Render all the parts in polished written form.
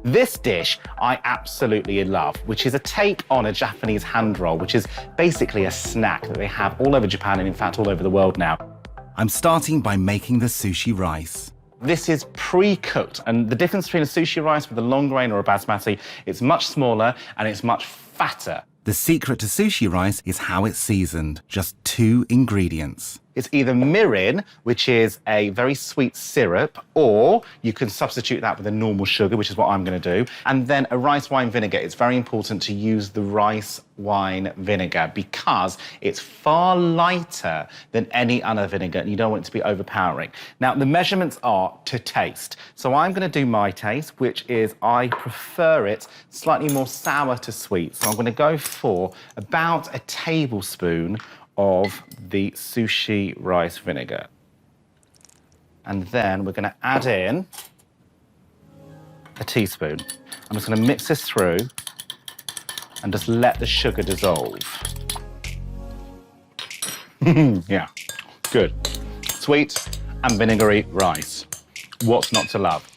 This dish I absolutely love, which is a take on a Japanese hand roll, which is basically a snack that they have all over Japan and in fact all over the world now. I'm starting by making the sushi rice. This is pre-cooked, and the difference between a sushi rice with a long grain or a basmati, it's much smaller and it's much fatter. The secret to sushi rice is how it's seasoned. Just 2 ingredients. It's either mirin, which is a very sweet syrup, or you can substitute that with a normal sugar, which is what I'm going to do. And then a rice wine vinegar. It's very important to use the rice wine vinegar because it's far lighter than any other vinegar and you don't want it to be overpowering. Now, the measurements are to taste. So I'm going to do my taste, which is I prefer it slightly more sour to sweet. So I'm going to go for about a tablespoon of the sushi rice vinegar. And then we're going to add in a teaspoon. I'm just going to mix this through and just let the sugar dissolve. Yeah, good. Sweet and vinegary rice. What's not to love?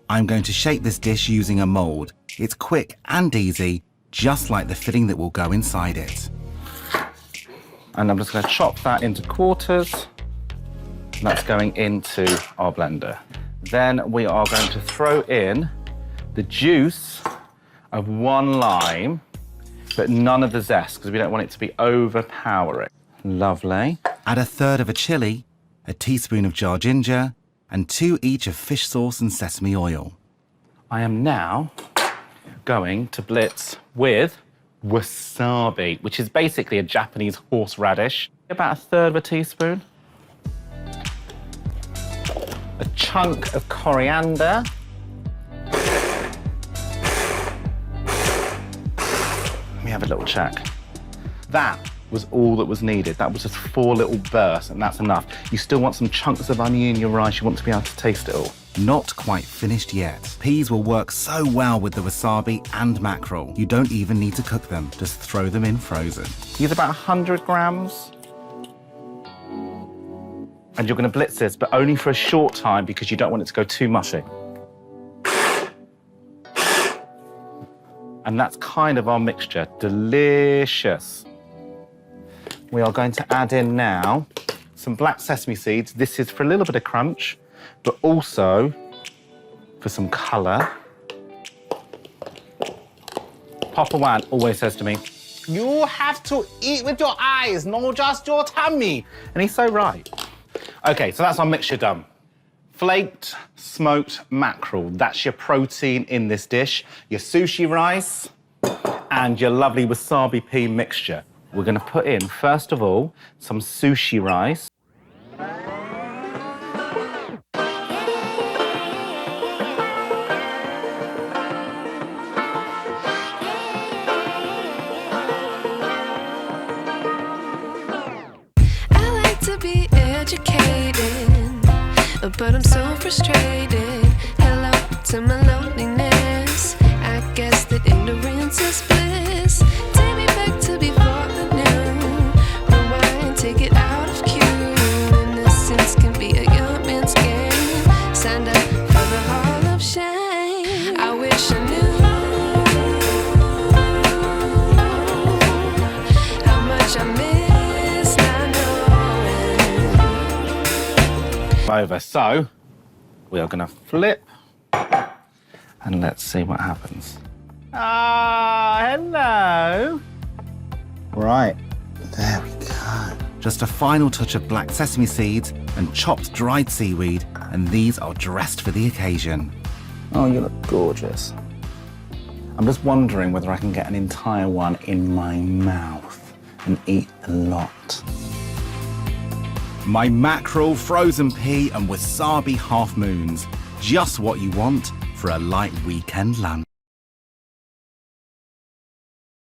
I'm going to shape this dish using a mold. It's quick and easy, just like the filling that will go inside it. And I'm just going to chop that into quarters. That's going into our blender. Then we are going to throw in the juice of 1 lime, but none of the zest, because we don't want it to be overpowering. Lovely. Add 1/3 of a chili, a teaspoon of jar ginger, and 2 each of fish sauce and sesame oil. I am now going to blitz with wasabi, which is basically a Japanese horseradish. About 1/3 of a teaspoon. A chunk of coriander. Let me have a little check. That was all that was needed. That was just 4 little bursts, and that's enough. You still want some chunks of onion in your rice. You want to be able to taste it all. Not quite finished yet. Peas will work so well with the wasabi and mackerel. You don't even need to cook them. Just throw them in frozen. Use about 100 grams. And you're going to blitz this, but only for a short time because you don't want it to go too mushy. And that's kind of our mixture. Delicious. We are going to add in now some black sesame seeds. This is for a little bit of crunch, but also for some colour. Papa Wan always says to me, "You have to eat with your eyes, not just your tummy." And he's so right. Okay, so that's our mixture done. Flaked, smoked mackerel. That's your protein in this dish. Your sushi rice and your lovely wasabi pea mixture. We're going to put in, first of all, some sushi rice. I like to be educated, but I'm so frustrated. Hello to my loneliness. I guess that ignorance is bliss. Take me back to before I knew. Rewind, take it out of cue. Innocence can be a young man's game. Signed up for the hall of shame. I wish I knew how much I miss not knowing. Over. So we are going to flip and let's see what happens. Ah, hello. Right, there we go. Just a final touch of black sesame seeds and chopped dried seaweed, and these are dressed for the occasion. Oh, you look gorgeous. I'm just wondering whether I can get an entire one in my mouth and eat a lot. My mackerel, frozen pea and wasabi half moons. Just what you want for a light weekend lunch.